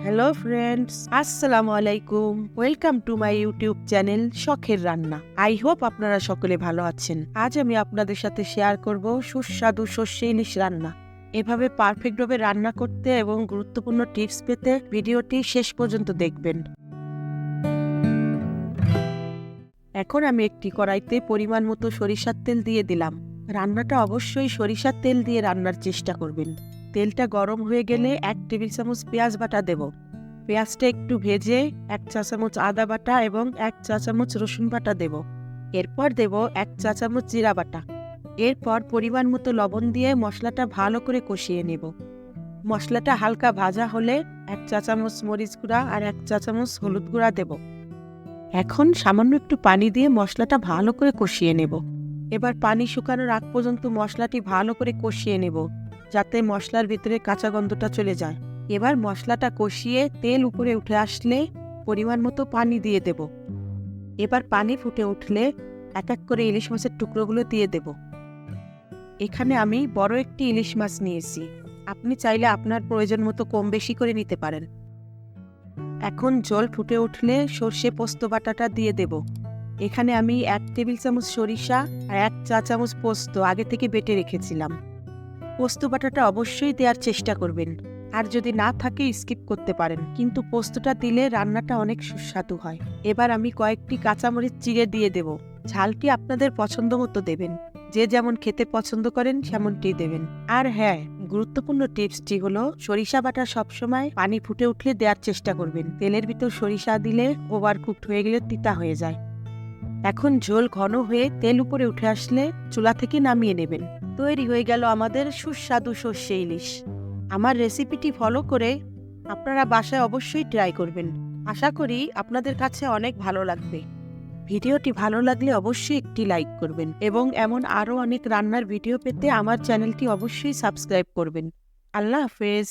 Hello friends, আসসালামু আলাইকুম। Welcome to my YouTube channel শখের রান্না। আই হোপ আপনারা সকলে ভালো আছেন। আজ আমি আপনাদের সাথে শেয়ার করব সুস্বাদু সর্ষে ইলিশ রান্না। এভাবে পারফেক্টভাবে রান্না করতে এবং গুরুত্বপূর্ণ টিপস পেতে ভিডিওটি শেষ পর্যন্ত দেখবেন। এখন আমি একটি কড়াইতে পরিমাণ মতো সরিষার তেল দিয়ে দিলাম। রান্নাটা অবশ্যই সরিষার তেল দিয়ে রান্নার চেষ্টা করবেন। তেলটা গরম হয়ে গেলে 1 টেবিল চামচ পেঁয়াজ বাটা দেব। পেঁয়াজটা একটু ভেজে 1 চা চামচ আদা বাটা এবং 1 চা চামচ রসুন বাটা দেব। এরপর দেব 1 চা চামচ জিরা বাটা। এরপর পরিমাণ মতো লবণ দিয়ে মশলাটা ভালো করে কষিয়ে নেব। মশলাটা হালকা ভাজা হলে 1 চা চামচ মরিচ গুঁড়া আর 1 চা চামচ হলুদ গুঁড়া দেব। এখন সামান্য একটু পানি দিয়ে মশলাটা ভালো করে কষিয়ে নেব। এবার পানি শুকানোর আগ পর্যন্ত মশলাটি ভালো করে কষিয়ে নেব, যাতে মশলার ভিতরে কাঁচা গন্ধটা চলে যায়। এবার মশলাটা কষিয়ে তেল উপরে উঠে আসলে পরিমাণ মতো পানি দিয়ে দেব। এবার পানি ফুটে উঠলে এক এক করে ইলিশ মাছের টুকরোগুলো দিয়ে দেব। এখানে আমি বড় একটি ইলিশ মাছ নিয়েছি, আপনি চাইলে আপনার প্রয়োজন মতো কম বেশি করে নিতে পারেন। এখন জল ফুটে উঠলে সর্ষে পোস্ত বাটাটা দিয়ে দেব। এখানে আমি 1 টেবিল চামচ সরিষা আর 1 চা চামচ পোস্ত আগে থেকে বেটে রেখেছিলাম। পোস্ত বাটাটা অবশ্যই দেওয়ার চেষ্টা করবেন, আর যদি না থাকে স্কিপ করতে পারেন, কিন্তু পোস্তটা দিলে রান্নাটা অনেক সুস্বাদু হয়। এবার আমি কয়েকটি কাঁচামরিচ চিড়ে দিয়ে দেব। ঝালটি আপনাদের পছন্দ মতো দেবেন, যে যেমন খেতে পছন্দ করেন সেমনটি দেবেন। আর হ্যাঁ, গুরুত্বপূর্ণ টিপসটি হলো সরিষা বাটা সবসময় পানি ফুটে উঠলে দেওয়ার চেষ্টা করবেন। তেলের ভিতর সরিষা দিলে ওভার কুকড হয়ে গেলে তিতা হয়ে যায়। এখন ঝোল ঘন হয়ে তেল উপরে উঠে আসলে চুলা থেকে নামিয়ে নেবেন। তৈরি হয়ে গেল আমাদের সুস্বাদু সর্ষে ইলিশ। আমার রেসিপিটি ফলো করে আপনারা বাসায় অবশ্যই ট্রাই করবেন। আশা করি আপনাদের কাছে অনেক ভালো লাগবে। ভিডিওটি ভালো লাগলে অবশ্যই একটি লাইক করবেন এবং এমন আরও অনেক রান্নার ভিডিও পেতে আমার চ্যানেলটি অবশ্যই সাবস্ক্রাইব করবেন। আল্লাহ হাফেজ।